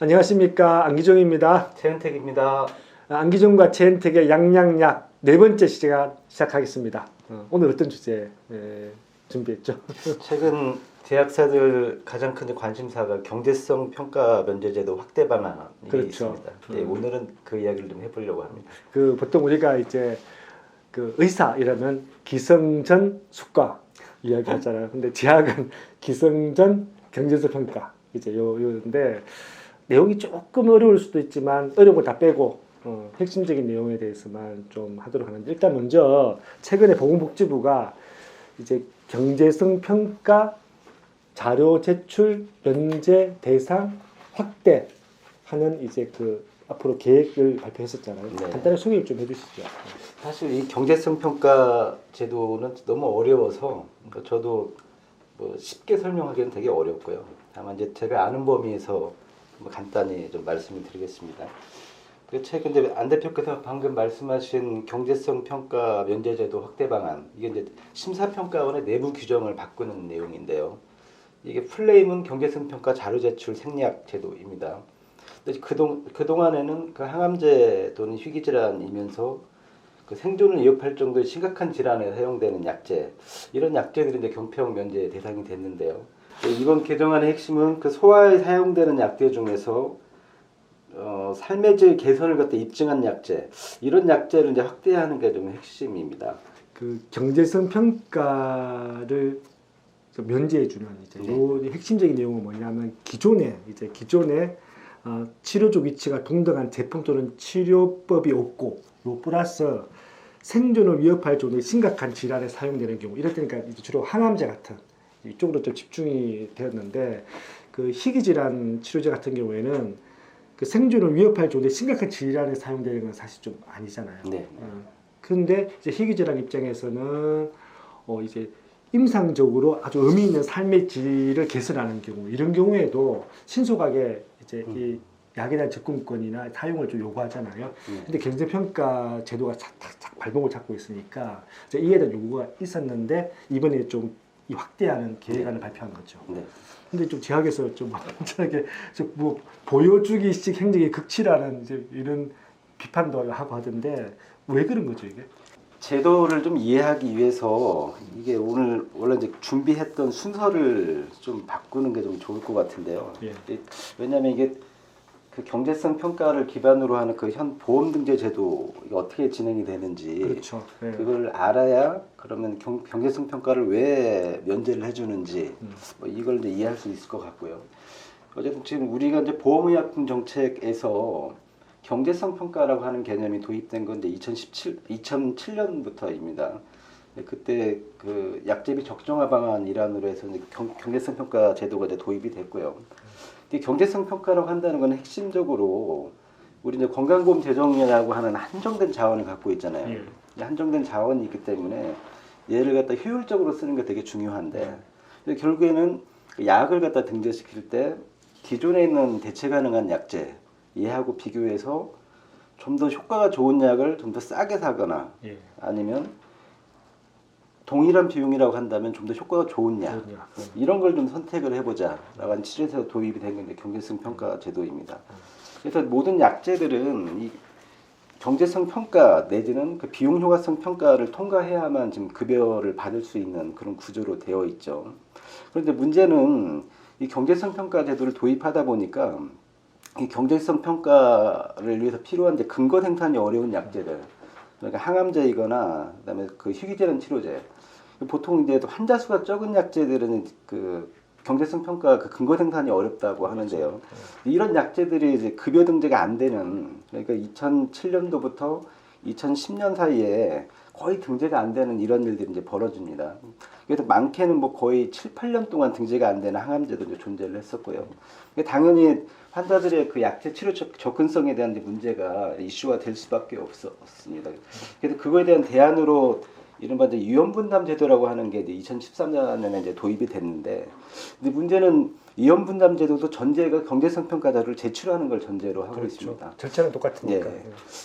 안녕하십니까, 안기종입니다. 최은택입니다. 안기종과 최은택의 양양약 네 번째 시작하겠습니다. 오늘 어떤 주제 준비했죠? 최근 대학사들 가장 큰 관심사가 경제성 평가 면제제도 확대 방안이 그렇죠. 있습니다. 네, 오늘은 그 이야기를 좀 해보려고 합니다. 보통 우리가 이제 그 의사 이러면 기성전 수과 이야기 하잖아요. 근데 제약은 기성전 경제성 평가 이제 요인데 내용이 조금 어려울 수도 있지만 어려운 거 다 빼고 핵심적인 내용에 대해서만 좀 하도록 하는데, 일단 먼저 최근에 보건복지부가 이제 경제성 평가 자료 제출 면제 대상 확대하는 이제 그 앞으로 계획을 발표했었잖아요. 네. 간단히 소개를 좀 해주시죠. 사실 이 경제성 평가 제도는 너무 어려워서 저도 뭐 쉽게 설명하기는 되게 어렵고요. 다만 이제 제가 아는 범위에서 간단히 좀 말씀을 드리겠습니다. 최근에 안 대표께서 방금 말씀하신 경제성 평가 면제제도 확대 방안, 이게 이제 심사평가원의 내부 규정을 바꾸는 내용인데요. 이게 풀네임은 경제성 평가 자료 제출 생략 제도입니다. 그동안에는 그 항암제 또는 희귀질환이면서 그 생존을 위협할 정도의 심각한 질환에 사용되는 약제, 이런 약제들이 이제 경평 면제 대상이 됐는데요. 이번 개정안의 핵심은 그 소아에 사용되는 약제 중에서 삶의 질 개선을 갖다 입증한 약제, 이런 약제를 이제 확대하는 게 좀 핵심입니다. 그 경제성 평가를 면제해주는 이제 요 핵심적인 내용은 뭐냐면 기존에 치료적 위치가 동등한 제품 또는 치료법이 없고 요 플러스 생존을 위협할 정도의 심각한 질환에 사용되는 경우, 이럴 때니까 이제 주로 항암제 같은 이쪽으로 좀 집중이 되었는데, 그 희귀질환 치료제 같은 경우에는 그 생존을 위협할 정도의 심각한 질환에 사용되는 건 사실 좀 아니잖아요. 네. 그런데 이제 희귀질환 입장에서는 이제 임상적으로 아주 의미 있는 삶의 질을 개선하는 경우, 이런 경우에도 신속하게 이제 이 약에 대한 접근권이나 사용을 좀 요구하잖아요. 근데 경제평가 제도가 착 발목을 잡고 있으니까 이제 이에 대한 요구가 있었는데 이번에 좀 이 확대하는 계획안을 발표한 거죠. 네. 근데 좀 제약에서 좀 완전하게 뭐 보여주기식 행정이 극치라는 이제 이런 비판도 하고 하던데, 왜 그런 거죠 이게? 제도를 좀 이해하기 위해서 이게 오늘 원래 이제 준비했던 순서를 좀 바꾸는 게 좀 좋을 것 같은데요. 예. 왜냐하면 이게 그 경제성 평가를 기반으로 하는 그 현 보험등재 제도 어떻게 진행이 되는지, 그렇죠. 예. 그걸 알아야 그러면 경제성 평가를 왜 면제를 해주는지 뭐 이걸 이제 이해할 수 있을 것 같고요. 어쨌든 지금 우리가 이제 보험의약품 정책에서 경제성 평가라고 하는 개념이 도입된 건 이제 2007년부터입니다. 그때 그 약제비 적정화 방안 일환으로 해서 이제 경제성 평가 제도가 이제 도입이 됐고요. 이 경제성 평가라고 한다는 건 핵심적으로 우리 이제 건강보험 재정이라고 하는 한정된 자원을 갖고 있잖아요. 한정된 자원이 있기 때문에 얘를 갖다 효율적으로 쓰는 게 되게 중요한데, 결국에는 약을 갖다 등재시킬 때 기존에 있는 대체 가능한 약제 얘하고 비교해서 좀 더 효과가 좋은 약을 좀 더 싸게 사거나 아니면 동일한 비용이라고 한다면 좀 더 효과가 좋은 약, 이런 걸 좀 선택을 해보자라고 하는 취지에서 도입이 된 게 경제성 평가 제도입니다. 그래서 모든 약제들은 이 경제성 평가 내지는 그 비용 효과성 평가를 통과해야만 지금 급여를 받을 수 있는 그런 구조로 되어 있죠. 그런데 문제는 이 경제성 평가 제도를 도입하다 보니까 이 경제성 평가를 위해서 필요한 이제 근거 생산이 어려운 약제들, 그러니까 항암제이거나 그다음에 그 희귀질환 치료제, 보통 이제 환자 수가 적은 약제들은 그 경제성 평가 그 근거 생산이 어렵다고 하는데요. 이런 약제들이 이제 급여 등재가 안 되는, 그러니까 2007년도부터 2010년 사이에 거의 등재가 안 되는 이런 일들이 이제 벌어집니다. 그래서 많게는 뭐 거의 7, 8년 동안 등재가 안 되는 항암제도 이제 존재를 했었고요. 당연히 환자들의 그 약제 치료 접근성에 대한 문제가 이슈가 될 수밖에 없었습니다. 그래서 그거에 대한 대안으로 이른바 이제 위험분담 제도라고 하는 게 이제 2013년에 이제 도입이 됐는데, 근데 문제는 위험분담 제도도 전제가 경제성 평가 자료를 제출하는 걸 전제로 하고 있습니다. 절차는 똑같으니까.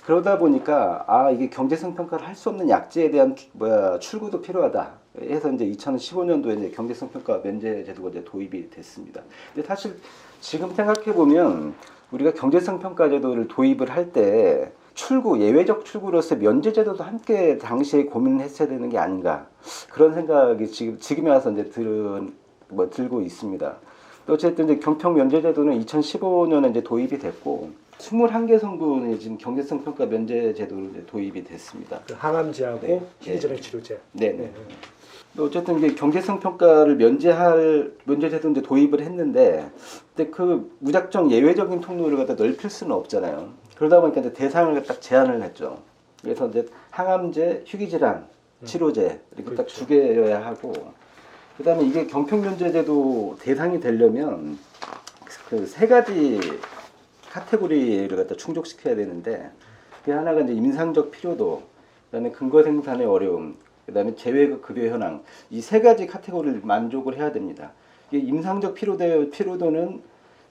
그러다 보니까 이게 경제성 평가를 할 수 없는 약제에 대한 출구도 필요하다. 해서 이제 2015년도에 이제 경제성 평가 면제 제도가 이제 도입이 됐습니다. 근데 사실 지금 생각해 보면 우리가 경제성 평가 제도를 도입을 할 때 예외적 출구로서 면제 제도도 함께 당시에 고민했어야 되는 게 아닌가 그런 생각이 지금에 와서 이제 들고 있습니다. 또 어쨌든 이제 경평 면제 제도는 2015년에 이제 도입이 됐고 21개 성분이 지금 경제성 평가 면제 제도로 이제 도입이 됐습니다. 그 항암제하고 네. 희귀질환 치료제. 네. 어쨌든 이제 경제성 평가를 면제 제도 이제 도입을 했는데, 근데 그 무작정 예외적인 통로를 갖다 넓힐 수는 없잖아요. 그러다 보니까 이제 대상을 딱 제한을 했죠. 그래서 이제 항암제, 희귀질환 치료제 이렇게 딱 두 개여야 하고, 그다음에 이게 경평 면제 제도 대상이 되려면 그 세 가지 카테고리를 갖다 충족시켜야 되는데, 그 하나가 이제 임상적 필요도, 그다음에 근거 생산의 어려움, 그다음에 재외 급여 현황, 이 세 가지 카테고리를 만족을 해야 됩니다. 이게 임상적 필요도는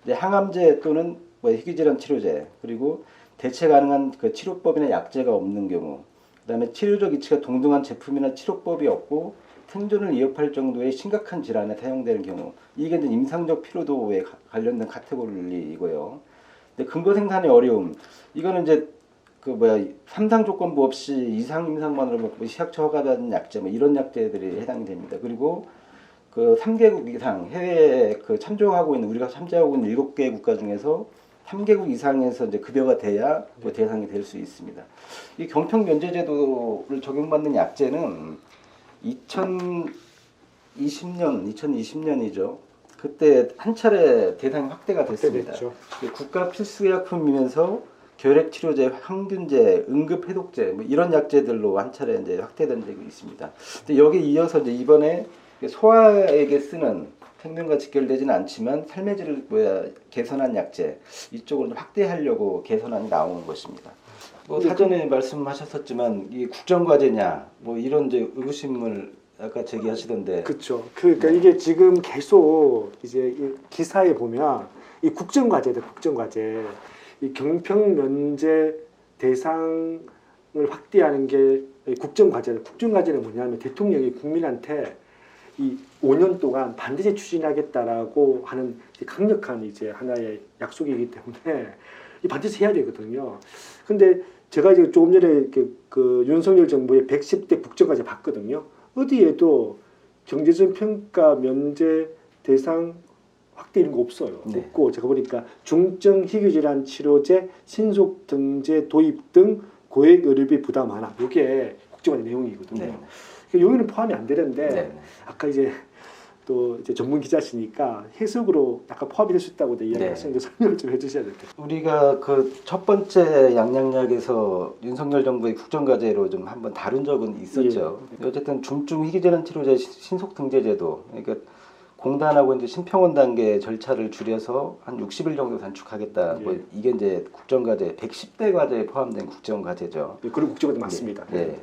이제 항암제 또는 뭐 희귀질환 치료제, 그리고 대체 가능한 그 치료법이나 약제가 없는 경우, 그다음에 치료적 이치가 동등한 제품이나 치료법이 없고 생존을 위협할 정도의 심각한 질환에 사용되는 경우, 이게 이제 임상적 필요도에 관련된 카테고리이고요. 근데 근거 생산의 어려움, 이거는 이제 삼상 조건부 없이 이상 임상만으로 뭐 식약처 허가받은 약제 뭐 이런 약제들이 해당이 됩니다. 그리고 그 3개국 이상 해외에 그 참조하고 있는 우리가 참조하고 있는 7개 국가 중에서 3개국 이상에서 이제 급여가 돼야 뭐 대상이 될 수 있습니다. 이 경평 면제 제도를 적용받는 약제는 2020년이죠. 그때 한 차례 대상이 확대가 됐습니다. 국가 필수의약품이면서 결핵 치료제, 항균제, 응급 해독제 뭐 이런 약제들로 한 차례 이제 확대된 적이 있습니다. 근데 여기에 이어서 이제 이번에 소아에게 쓰는 생명과 직결되지는 않지만 삶의 질을 개선한 약제 이쪽으로 좀 확대하려고 개선안이 나오는 것입니다. 뭐 사전에 말씀하셨었지만 이게 국정과제냐 뭐 이런 이제 의구심을 아까 제기하시던데. 그렇죠. 그러니까 이게 지금 계속 이제 이 기사에 보면 이 국정과제들 국정과제. 이 경평 면제 대상을 확대하는 게 국정과제는 뭐냐면 대통령이 국민한테 이 5년 동안 반드시 추진하겠다라고 하는 강력한 이제 하나의 약속이기 때문에 이 반드시 해야 되거든요. 근데 제가 이제 조금 전에 그 윤석열 정부의 110대 국정과제 봤거든요. 어디에도 경제적 평가 면제 대상 확대 이런 거 없어요. 네. 없고 제가 보니까 중증 희귀질환 치료제 신속 등재 도입 등 고액 의료비 부담 완화. 이게 국정과제 내용이거든요. 네. 여기는 포함이 안 되는데 네. 아까 이제 또 이제 전문 기자시니까 해석으로 약간 포함이 될 수 있다고 이야기하시는데 설명을 좀 해주셔야 될 것 같아요. 우리가 그 첫 번째 양양약에서 윤석열 정부의 국정과제로 좀 한번 다룬 적은 있었죠. 어쨌든 중증 희귀질환 치료제 신속 등재 제도, 그러니까 공단하고 이제 심평원 단계 절차를 줄여서 한 60일 정도 단축하겠다. 뭐 이게 이제 국정과제 110대 과제에 포함된 국정과제죠. 그런 국정과제 맞습니다. 네.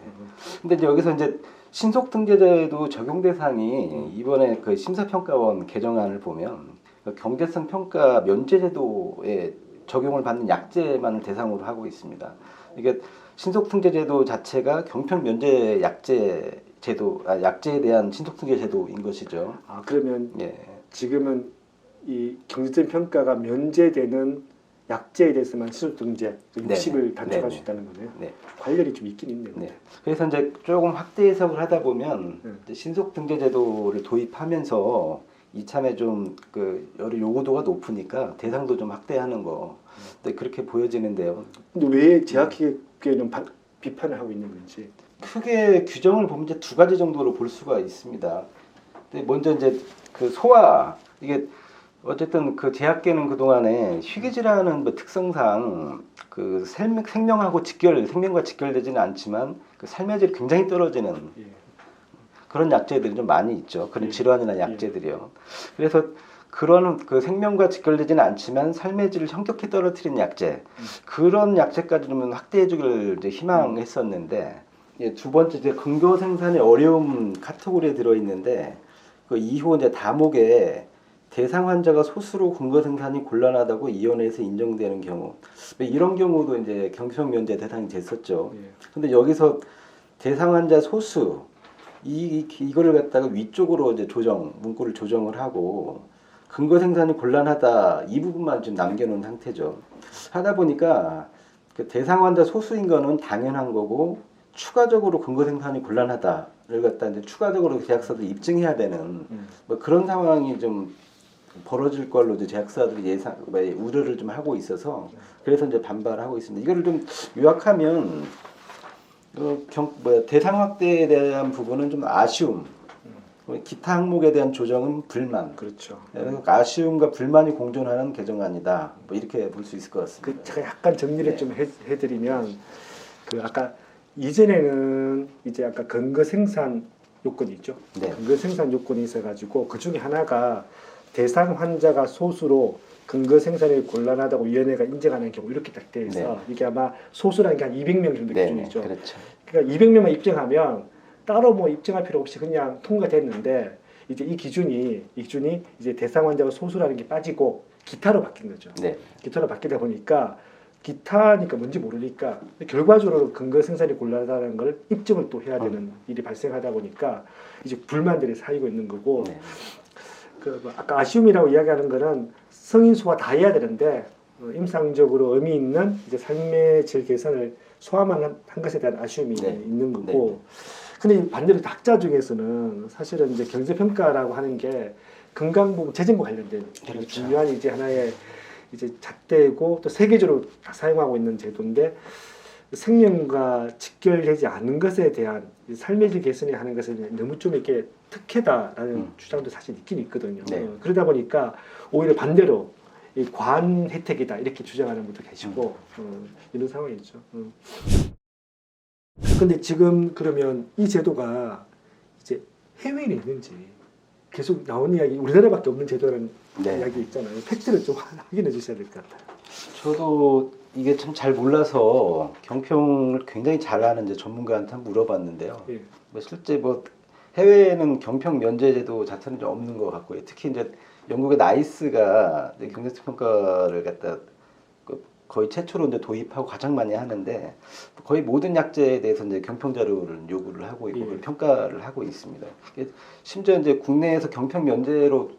근데 이제 여기서 이제 신속 등재제도 적용 대상이 이번에 그 심사평가원 개정안을 보면 그 경제성 평가 면제 제도에 적용을 받는 약제만을 대상으로 하고 있습니다. 이게 신속 등재 제도 자체가 경평 면제 약제 제도, 약제에 대한 신속 등재 제도인 것이죠. 아 그러면 지금은 이 경제적 평가가 면제되는 약제에 대해서만 신속 등재 60을 단축할 수 있다는 거네요. 네. 관련이 좀 있긴 있네요. 네. 그래서 이제 조금 확대 해석을 하다 보면 이제 신속 등재 제도를 도입하면서 이참에 좀 그 여러 요구도가 높으니까 대상도 좀 확대하는 거. 네, 그렇게 보여지는데요. 근데 왜 제약회계는 비판을 하고 있는 건지. 크게 규정을 보면 이제 두 가지 정도로 볼 수가 있습니다. 근데 먼저 이제 그 소아, 이게 어쨌든 그 제약계는 그 동안에 희귀질환은 뭐 특성상 그 생명과 직결되지는 않지만 그 삶의 질이 굉장히 떨어지는 그런 약제들이 좀 많이 있죠. 그런 질환이나 약제들이요. 그래서 그런 그 생명과 직결되지는 않지만 삶의 질을 현격히 떨어뜨리는 약제, 그런 약제까지 좀 확대해주기를 이제 희망했었는데. 두 번째 이제 근거 생산의 어려움 카테고리에 들어 있는데 그 이후 이제 다목에 대상 환자가 소수로 근거 생산이 곤란하다고 위원회에서 인정되는 경우, 이런 경우도 이제 경평 면제 대상이 됐었죠. 근데 여기서 대상 환자 소수 이거를 갖다가 위쪽으로 이제 문구를 조정을 하고 근거 생산이 곤란하다 이 부분만 좀 남겨놓은 상태죠. 하다 보니까 그 대상 환자 소수인 거는 당연한 거고 추가적으로 근거 생산이 곤란하다를 갖다 이제 추가적으로 제약사들이 입증해야 되는 뭐 그런 상황이 좀 벌어질 걸로 이제 제약사들이 우려를 좀 하고 있어서 그래서 이제 반발하고 있습니다. 이거를 좀 요약하면 대상 확대에 대한 부분은 좀 아쉬움, 기타 항목에 대한 조정은 불만. 그렇죠. 그래서 아쉬움과 불만이 공존하는 개정안이다. 뭐 이렇게 볼 수 있을 것 같습니다. 그 제가 약간 정리를 네. 좀 해드리면 그 아까 이전에는 이제 아까 근거 생산 요건이 있죠. 네. 근거 생산 요건이 있어가지고 그 중에 하나가 대상 환자가 소수로 근거 생산이 곤란하다고 위원회가 인정하는 경우 이렇게 딱 되어 있어. 네. 이게 아마 소수라는 게 한 200명 정도 네, 기준이죠. 그렇죠. 그러니까 200명만 입증하면 따로 뭐 입증할 필요 없이 그냥 통과됐는데 이제 이 기준이 이제 대상 환자가 소수라는 게 빠지고 기타로 바뀐 거죠. 네. 기타로 바뀌다 보니까 기타니까 뭔지 모르니까 결과적으로 근거 생산이 곤란하다는 걸 입증을 또 해야 되는 일이 발생하다 보니까 이제 불만들이 쌓이고 있는 거고 네. 뭐 아까 아쉬움이라고 이야기하는 거는 성인 소화 다 해야 되는데 임상적으로 의미 있는 이제 삶의 질 개선을 소화만 한 것에 대한 아쉬움이 네. 있는 거고 근데 반대로 학자 중에서는 사실은 이제 경제 평가라고 하는 게 건강 부분 재정과 관련된 그렇죠. 중요한 이제 하나의 이제 잣대고 또 세계적으로 다 사용하고 있는 제도인데 생명과 직결되지 않은 것에 대한 삶의 질 개선에 하는 것은 너무 좀 이렇게 특혜다라는 주장도 사실 있긴 있거든요. 네. 그러다 보니까 오히려 반대로 이 과한 혜택이다 이렇게 주장하는 분도 계시고 이런 상황이죠. 근데 지금 그러면 이 제도가 이제 해외에 있는지 계속 나온 이야기 우리나라밖에 없는 제도라는 네. 이야기 있잖아요. 팩트를 좀 확인해 주셔야 될 것 같아요. 저도 이게 참 잘 몰라서 경평을 굉장히 잘 아는 이제 전문가한테 한번 물어봤는데요. 예. 뭐 실제 뭐 해외에는 경평 면제 제도 자체는 좀 없는 것 같고요. 특히 이제 영국의 나이스가 경제적 평가를 갖다 거의 최초로 이제 도입하고 가장 많이 하는데 거의 모든 약제에 대해서 이제 경평 자료를 요구를 하고 있고 그걸 평가를 하고 있습니다. 심지어 이제 국내에서 경평 면제로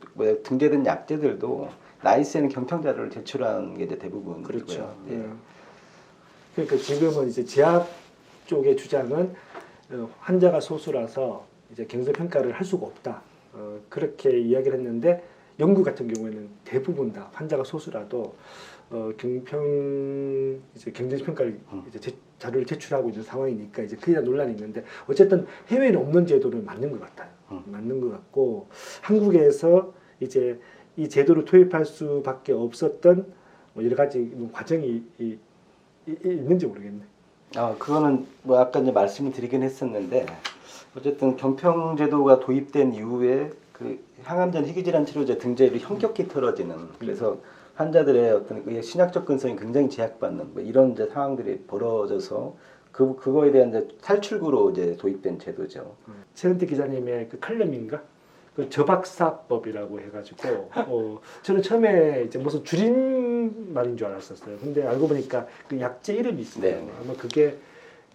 등재된 약제들도 나이스에는 경평 자료를 제출하는 게 이제 대부분이고요. 그렇죠. 네. 그러니까 지금은 이제 제약 쪽의 주장은 환자가 소수라서 이제 경제 평가를 할 수가 없다. 그렇게 이야기를 했는데 영국 같은 경우에는 대부분 다 환자가 소수라도 경평 이제 경제 평가를 이제 자료를 제출하고 있는 상황이니까 이제 그에 대한 논란이 있는데 어쨌든 해외에는 없는 제도는 맞는 것 같아요. 맞는 것 같고 한국에서 이제 이 제도를 도입할 수밖에 없었던 뭐 여러 가지 과정이 있는지 모르겠네. 그거는 뭐 아까 이제 말씀을 드리긴 했었는데 어쨌든 경평 제도가 도입된 이후에 그 항암전 희귀질환 치료제 등재율이 현격히 떨어지는 그래서 환자들의 어떤 신약 접근성이 굉장히 제약받는 뭐 이런 이제 상황들이 벌어져서 그거에 대한 이제 탈출구로 이제 도입된 제도죠. 최은태 기자님의 그 칼럼인가? 그 저박사법이라고 해가지고 저는 처음에 이제 무슨 줄임말인 줄 알았었어요. 근데 알고 보니까 그 약제 이름이 있어요. 네. 아마 그게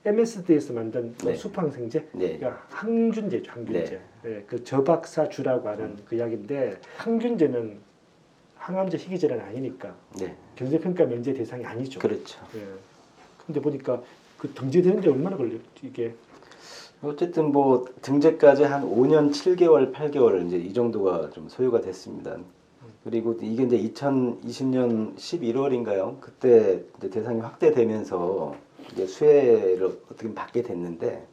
MSD에서 만든 네. 수팡생제, 네. 그러니까 항균제죠, 항균제. 네, 그 저박사주라고 하는 그 약인데 항균제는 항암제 희귀제는 아니니까 네. 경제평가 면제 대상이 아니죠. 그렇죠. 예. 근데 보니까 그 등재되는데 얼마나 걸려 이게? 어쨌든 뭐 등재까지 한 5년 7개월, 8개월 이제 이 정도가 좀 소요가 됐습니다. 그리고 이게 이제 2020년 11월인가요? 그때 이제 대상이 확대되면서 이제 수혜를 어떻게 받게 됐는데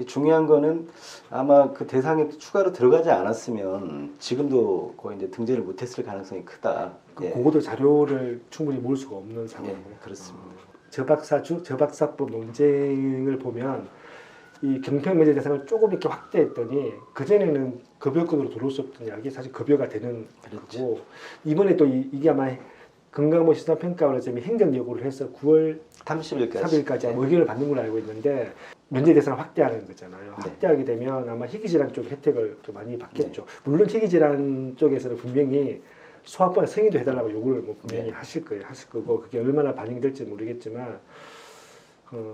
중요한 거는 아마 그 대상에 추가로 들어가지 않았으면 지금도 거의 이제 등재를 못했을 가능성이 크다. 예. 그거도 자료를 충분히 모을 수가 없는 상황이에요. 예, 그렇습니다. 저박사법 논쟁을 보면 이 경평면제 대상을 조금 이렇게 확대했더니 그 전에는 급여권으로 들어올 수 없던 약이 사실 급여가 되는 그렇죠. 거고 이번에 또 이게 아마 건강보험 시장평가원에서 행정 요구를 해서 9월 30일까지 의견을 받는 걸로 알고 있는데 면제 대상을 확대하는 거잖아요. 확대하게 되면 아마 희귀질환 쪽 혜택을 또 많이 받겠죠. 물론 희귀질환 쪽에서는 분명히 소아과나 승인도 해달라고 요구를 뭐 분명히 하실 거고 그게 얼마나 반영될지 모르겠지만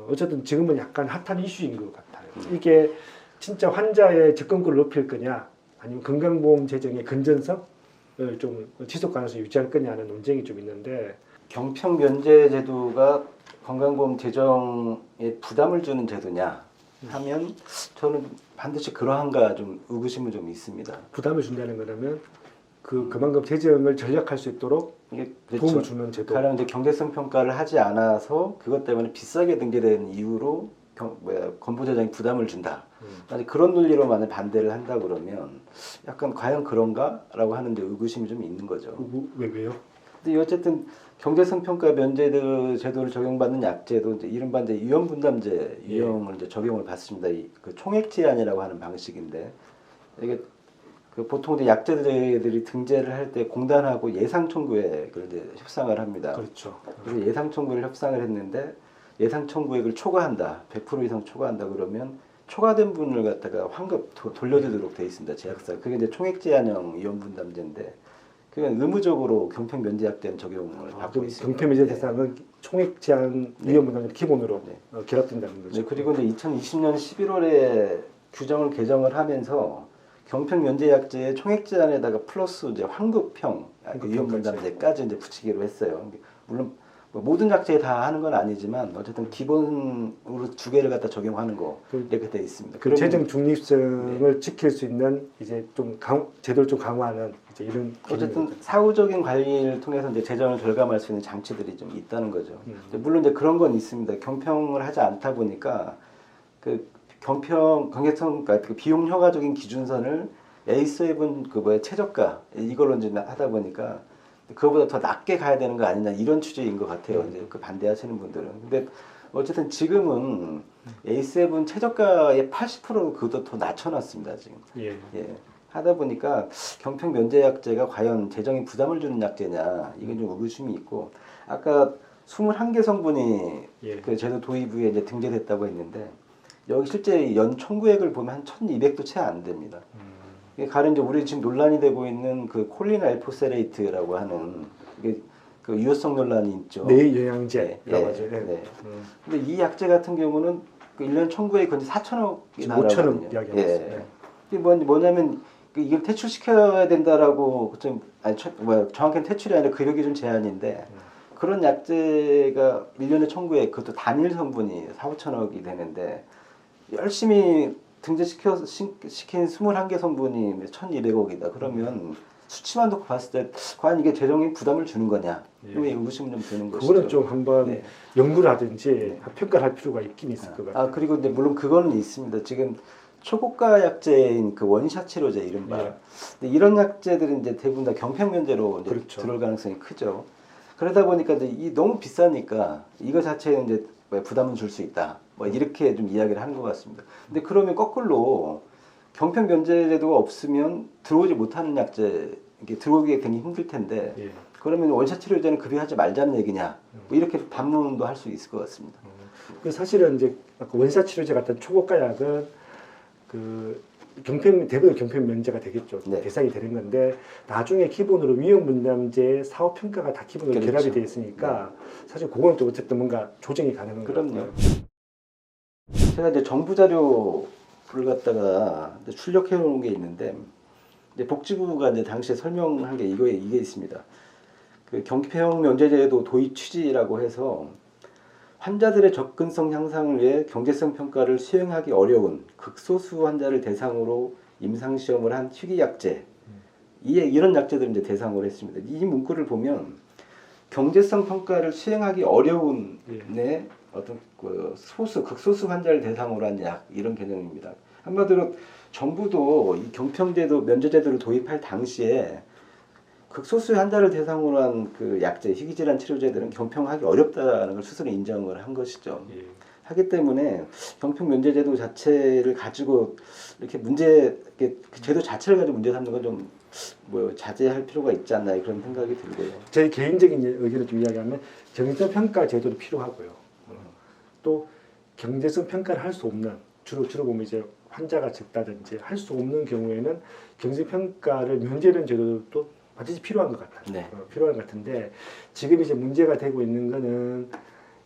어쨌든 지금은 약간 핫한 이슈인 것 같아요. 이게 진짜 환자의 접근권을 높일 거냐, 아니면 건강보험 재정의 건전성을 좀 지속 가능성을 유지할 거냐는 논쟁이 좀 있는데. 경평 면제 제도가 건강보험 재정에 부담을 주는 제도냐 하면 저는 반드시 그러한가 좀 의구심은 좀 있습니다. 부담을 준다는 거라면 그만큼 재정을 전략할 수 있도록 이게 도움을 주는 제도. 가령 이제 경제성 평가를 하지 않아서 그것 때문에 비싸게 등재된 이유로 건보 재정이 부담을 준다. 만약 그런 논리로 만약 반대를 한다 그러면 약간 과연 그런가라고 하는 데 의구심이 좀 있는 거죠. 왜요? 근데 어쨌든 경제성 평가 면제 제도를 적용받는 약제도 이제 이른바 이제 위험 분담제 유형을 이제 적용을 받습니다. 그 총액 제한이라고 하는 방식인데 이게 그 보통 이제 약제들이 등재를 할 때 공단하고 예상 청구액을 이제 협상을 합니다. 그렇죠. 그래서 예상 청구를 협상을 했는데 예상 청구액을 초과한다, 100% 이상 초과한다 그러면 초과된 분을 갖다가 환급 돌려주도록 돼 있습니다. 제약사. 그게 이제 총액 제한형 위험 분담제인데 그건 의무적으로 경평 면제약제는 적용을 받고 있습니다. 경평 면제 대상은 총액 제한 위험 분담제 기본으로 결합된다는 거죠. 네, 그리고 이제 2020년 11월에 규정을 개정을 하면서 경평 면제약제의 총액 제한에다가 플러스 이제 환급형 위험 분담제까지 이제 붙이기로 했어요. 물론 뭐 모든 약제에 다 하는 건 아니지만 어쨌든 기본으로 두 개를 갖다 적용하는 거 이렇게 돼 있습니다. 그 재정 중립성을 지킬 수 있는 이제 좀 제도를 좀 강화하는 이제 이런 어쨌든 사후적인 관리를 통해서 이제 재정을 절감할 수 있는 장치들이 좀 있다는 거죠. 물론 이제 그런 건 있습니다. 경평을 하지 않다 보니까 그 경제성 그러니까 그 비용 효과적인 기준선을 A7 최저가 이걸로 이제 하다 보니까 그거보다 더 낮게 가야 되는 거 아니냐 이런 취지인 것 같아요. 이제 그 반대하시는 분들은. 근데 어쨌든 지금은 A7 최저가의 80% 그것도 더 낮춰놨습니다. 지금. 예. 하다 보니까 경평 면제약제가 과연 재정에 부담을 주는 약제냐 이건 좀 의구심이 있고 아까 21개 성분이 그 제도 도입 후에 이제 등재됐다고 했는데 여기 실제 연 청구액을 보면 한 1,200도 채 안 됩니다. 가령 이제 우리 지금 논란이 되고 있는 그 콜린 알포세레이트라고 하는 이게 그 유효성 논란이 있죠. 뇌영양제라고 하죠. 네. 근데 이 약제 같은 경우는 그 1년 청구액이 거의 4천억이 나가거든요. 5천억 이야기하고 이게 뭐냐면 이걸 퇴출시켜야 된다라고 좀 정확히는 퇴출이 아니라 의료 기준 제한인데 그런 약제가 1년에 청구액 그것도 단일 성분이 4,5천억이 되는데 열심히 등재시킨 21개 성분이 1,200억이다. 그러면 수치만 놓고 봤을 때 과연 이게 재정에 부담을 주는 거냐? 이런 의구심은 좀 드는 것이죠. 그거는 좀 한번 연구를 하든지 평가를 할 필요가 있긴 있을 것 같아요. 그리고 이제 물론 그거는 있습니다. 지금 초고가 약제인 그 원샷 치료제 이른바 근데 이런 약제들은 이제 대부분 다 경평 면제로 이제 들어올 가능성이 크죠. 그러다 보니까 이제 이 너무 비싸니까 이거 자체는 이제 부담은 줄 수 있다. 뭐 이렇게 좀 이야기를 하는 것 같습니다. 근데 그러면 거꾸로 경평 면제 제도가 없으면 들어오지 못하는 약제 이게 들어오기가 굉장히 힘들 텐데 그러면 원샷 치료제는 급여하지 말자는 얘기냐? 뭐 이렇게 반문도 할 수 있을 것 같습니다. 사실은 이제 원샷 치료제 같은 초고가 약은 그 대부분 경평 면제가 되겠죠. 대상이 되는 건데 나중에 기본으로 위험 분담제 사후 평가가 다 기본으로 결합이 되어 있으니까 사실 그거는 또 어쨌든 뭔가 조정이 가능한 것 같아요. 제가 이제 정부 자료를 갖다가 출력해 놓은 게 있는데 이제 복지부가 이제 당시에 설명한 게 이게 있습니다. 그 경평 면제제도 도입 취지라고 해서 환자들의 접근성 향상을 위해 경제성 평가를 수행하기 어려운 극소수 환자를 대상으로 임상 시험을 한 희귀 약제 이런 약제들을 이제 대상으로 했습니다. 이 문구를 보면 경제성 평가를 수행하기 어려운 어떤 그 극소수 환자를 대상으로 한 약 이런 개념입니다. 한마디로 정부도 이 경평제도 면제제도를 도입할 당시에 극소수 환자를 대상으로 한 그 약제, 희귀질환 치료제들은 경평하기 어렵다는 걸 스스로 인정을 한 것이죠. 하기 때문에 경평 면제제도 자체를 가지고 이렇게 제도 자체를 가지고 문제 삼는 건 좀 자제할 필요가 있지 않나 그런 생각이 들고요. 제 개인적인 의견을 좀 이야기하면 경제성 평가 제도도 필요하고요. 또 경제성 평가를 할 수 없는 주로 보면 이제 환자가 적다든지 할 수 없는 경우에는 경제성 평가를 면제하는 제도도 반드시 필요한 것 같아요. 필요한 것 같은데 지금 이제 문제가 되고 있는 거는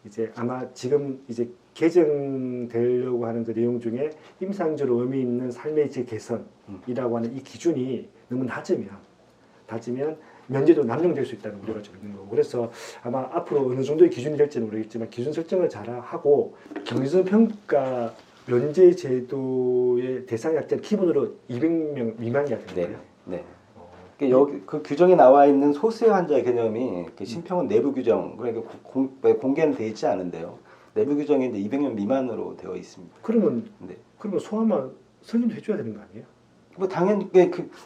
이제 아마 지금 이제 개정되려고 하는 그 내용 중에 임상적으로 의미 있는 삶의 질 개선이라고 하는 이 기준이 너무 낮으면 면제도 남용될 수 있다는 우려가 좀 있는 거고, 그래서 아마 앞으로 어느 정도의 기준이 될지는 모르겠지만 기준 설정을 잘 하고 경제성 평가 면제 제도의 대상 약자는 기본으로 200명 미만이어야 되는 거예요. 네. 여기 그 규정에 나와 있는 소수의 환자의 개념이 신평은 내부 규정, 그러니까 공개는 돼 있지 않은데요. 내부 규정이 이제 200명 미만으로 되어 있습니다. 그러면 네. 소아만 승인도 해줘야 되는 거 아니에요? 뭐 당연히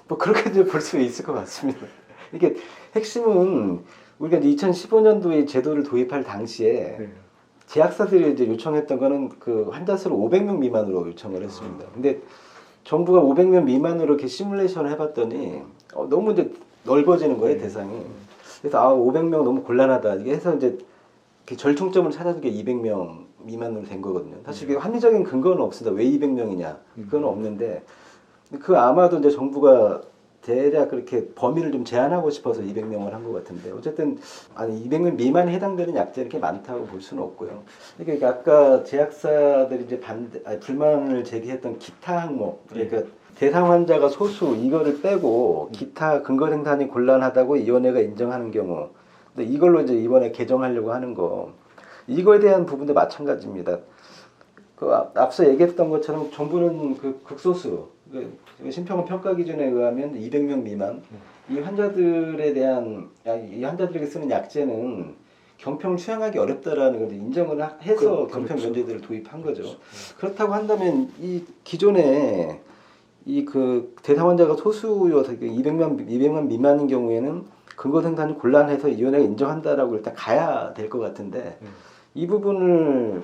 뭐 그렇게 볼 수 있을 것 같습니다. 이게 핵심은 우리가 2015년도에 제도를 도입할 당시에 네. 제약사들이 이제 요청했던 거는 그 환자 수를 500명 미만으로 요청을 했습니다. 근데 정부가 500명 미만으로 이렇게 시뮬레이션을 해봤더니 너무 이제 넓어지는 거예요, 대상이. 그래서 500명 너무 곤란하다. 이게 해서 이제 이렇게 절충점을 찾아준 게 200명 미만으로 된 거거든요. 사실 이게 합리적인 근거는 없습니다. 왜 200명이냐? 그건 없는데 그 아마도 이제 정부가 대략 그렇게 범위를 좀 제한하고 싶어서 200명을 한 것 같은데, 어쨌든 200명 미만에 해당되는 약제 이렇게 많다고 볼 수는 없고요. 그러니까 아까 제약사들이 이제 불만을 제기했던 기타 항목, 그러니까 대상 환자가 소수 이거를 빼고 기타 근거 생산이 곤란하다고 위원회가 인정하는 경우, 근데 이걸로 이제 이번에 개정하려고 하는 거, 이거에 대한 부분도 마찬가지입니다. 그 앞서 얘기했던 것처럼 정부는 그 극소수 신평은 평가 기준에 의하면 200명 미만 이 환자들에 대한 이 환자들에게 쓰는 약제는 경평을 수행하기 어렵다라는 걸 인정을 해서 경평 면제들을 도입한 거죠. 그렇다고 한다면 이 기존에 이 그 대상 환자가 소수여서 200만 미만인 경우에는 근거 생산이 곤란해서 위원회가 인정한다라고 일단 가야 될 것 같은데 이 부분을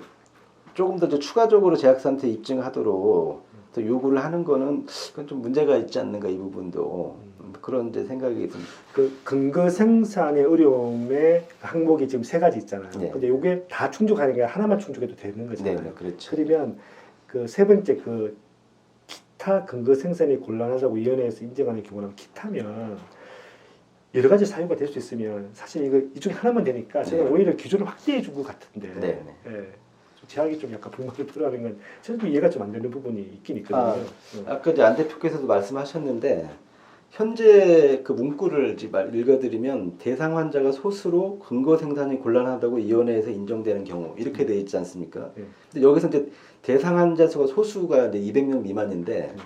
조금 더 추가적으로 제약사한테 입증하도록 또 요구를 하는 거는 그건 좀 문제가 있지 않는가, 이 부분도 그런 이제 생각이 듭니다. 그 근거 생산의 어려움의 항목이 지금 3가지 있잖아요. 네. 근데 이게 다 충족하는 게 하나만 충족해도 되는 거잖아요. 네, 그렇죠. 그러면 그 3번째 그 기타 근거 생산이 곤란하다고 위원회에서 인정하는 경우는 기타면 여러 가지 사유가 될 수 있으면 사실 이 중에 하나만 되니까 저는 오히려 기준을 확대해 준 것 같은데. 네. 예. 제약이 좀 약간 불만을 표하는 건 저도 이해가 좀 안 되는 부분이 있긴 있거든요. 아까 이제 안 대표께서도 말씀하셨는데 현재 그 문구를 읽어드리면 대상 환자가 소수로 근거 생산이 곤란하다고 위원회에서 인정되는 경우 이렇게 돼 있지 않습니까? 근데 여기서 이제 대상 환자 수가 소수가 이제 200명 미만인데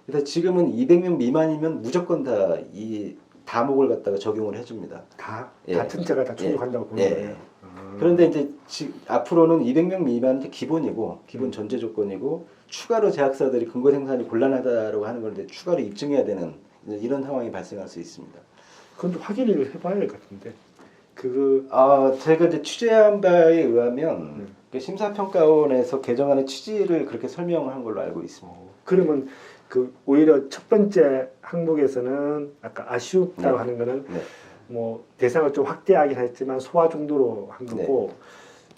그래서 지금은 200명 미만이면 무조건 다 이 다목을 갖다가 적용을 해줍니다. 같은 자가 다 충족한다고 보는 거예요. 그런데 이제 앞으로는 200명 미만이 기본이고 기본 전제 조건이고 추가로 제약사들이 근거 생산이 곤란하다라고 하는 걸 이제 추가로 입증해야 되는 이런 상황이 발생할 수 있습니다. 그건 좀 확인을 해봐야 할 것 같은데. 제가 이제 취재한 바에 의하면 그 심사평가원에서 개정안의 취지를 그렇게 설명한 걸로 알고 있습니다. 그러면 그 오히려 첫 번째 항목에서는 아까 아쉬웠다고 하는 거는 뭐 대상을 좀 확대하긴 했지만 소화 정도로 한 거고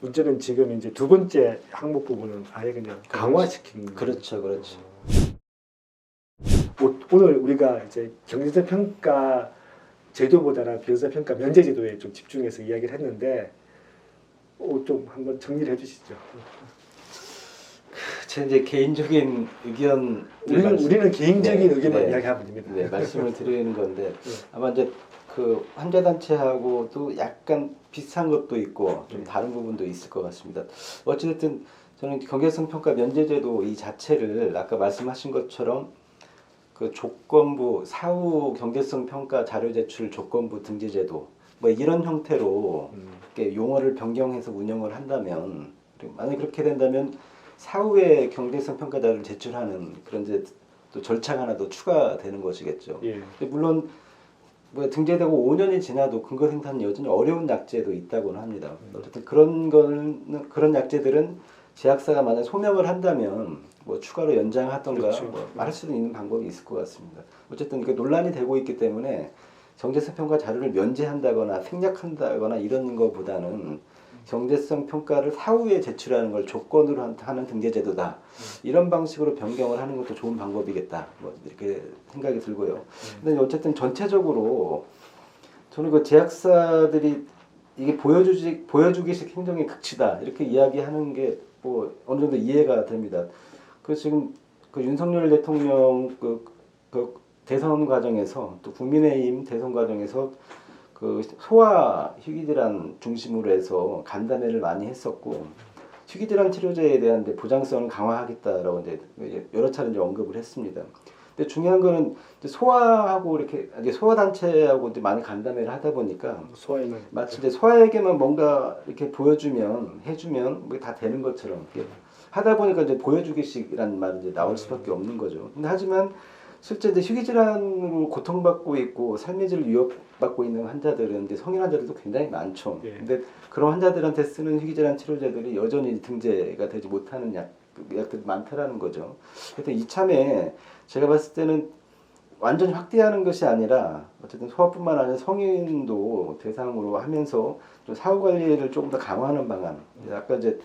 문제는 지금 이제 두 번째 항목 부분은 아예 그냥 강화시킨 거예요. 그렇죠. 오늘 우리가 이제 경제적 평가 제도보다는 비교적 평가 면제 제도에 좀 집중해서 이야기를 했는데 좀 한번 정리를 해주시죠. 제 이제 개인적인 의견 우리는 개인적인 의견만 이야기하면 됩니다. 네, 말씀을 드리는 건데 아마 이제 그 환자 단체하고도 약간 비슷한 것도 있고 좀 다른 부분도 있을 것 같습니다. 어찌됐든 저는 경제성 평가 면제제도 이 자체를 아까 말씀하신 것처럼 그 조건부 사후 경제성 평가 자료 제출 조건부 등재제도 뭐 이런 형태로 이렇게 용어를 변경해서 운영을 한다면 만약 그렇게 된다면 사후에 경제성 평가 자료를 제출하는 그런 이제 또 절차가 하나 더 추가되는 것이겠죠. 물론 뭐 등재되고 5년이 지나도 근거 생산이 여전히 어려운 약제도 있다고는 합니다. 어쨌든 그런 약제들은 제약사가 만약 소명을 한다면 뭐 추가로 연장하던가 뭐 할 수도 있는 방법이 있을 것 같습니다. 어쨌든 그 논란이 되고 있기 때문에 경제성 평가 자료를 면제한다거나 생략한다거나 이런 것보다는 경제성 평가를 사후에 제출하는 걸 조건으로 하는 등재제도다. 이런 방식으로 변경을 하는 것도 좋은 방법이겠다. 뭐 이렇게 생각이 들고요. 근데 어쨌든 전체적으로 저는 그 제약사들이 이게 보여주기식 행정의 극치다 이렇게 이야기하는 게 뭐 어느 정도 이해가 됩니다. 그 지금 그 윤석열 대통령 그 대선 과정에서 또 국민의힘 대선 과정에서 그 소아 희귀질환 중심으로 해서 간담회를 많이 했었고 희귀질환 치료제에 대한 이제 보장성을 강화하겠다라고 이제 여러 차례 이제 언급을 했습니다. 근데 중요한 거는 이제 소아하고 이렇게 이제 소아 단체하고 이제 많이 간담회를 하다 보니까 소아에는 마치 이제 소아에게만 뭔가 이렇게 보여주면 해주면 뭐 다 되는 것처럼 이렇게 하다 보니까 이제 보여주기식이라는 말이 이제 나올 수밖에 없는 거죠. 근데 하지만 실제 이제 희귀질환으로 고통받고 있고 삶의 질을 위협받고 있는 환자들은 이제 성인 환자들도 굉장히 많죠. 예. 근데 그런 환자들한테 쓰는 희귀질환 치료제들이 여전히 등재가 되지 못하는 약들이 많다라는 거죠. 하여튼 이참에 제가 봤을 때는 완전히 확대하는 것이 아니라 어쨌든 소아뿐만 아니라 성인도 대상으로 하면서 좀 사후 관리를 조금 더 강화하는 방안. 아까 이제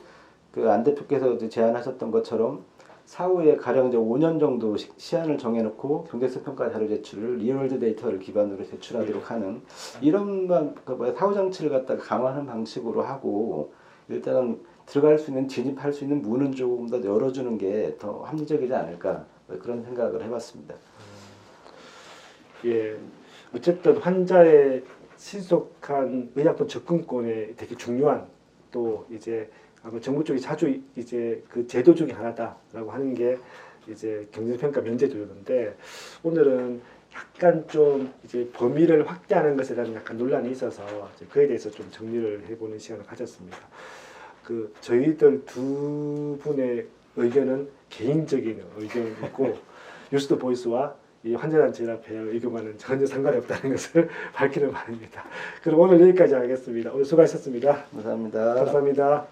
그 안 대표께서 이제 제안하셨던 것처럼 사후에 가령 이제 5년 정도 시한을 정해놓고 경제성 평가 자료 제출을 리얼월드 데이터를 기반으로 제출하도록 하는 이런 사후 장치를 갖다가 강화하는 방식으로 하고 일단은 들어갈 수 있는 진입할 수 있는 문은 조금 더 열어주는 게 더 합리적이지 않을까 그런 생각을 해봤습니다. 예, 어쨌든 환자의 신속한 의약품 접근권에 되게 중요한 또 이제 아마 정부 쪽이 자주 이제 그 제도 중에 하나다라고 하는 게 이제 경제평가 면제제도인데 오늘은 약간 좀 이제 범위를 확대하는 것에 대한 약간 논란이 있어서 이제 그에 대해서 좀 정리를 해보는 시간을 가졌습니다. 그 저희들 두 분의 의견은 개인적인 의견이고 뉴스더 보이스와 이 환자단체연합회 의견과는 전혀 상관이 없다는 것을 밝히는 바입니다. 그럼 오늘 여기까지 하겠습니다. 오늘 수고하셨습니다. 감사합니다. 감사합니다.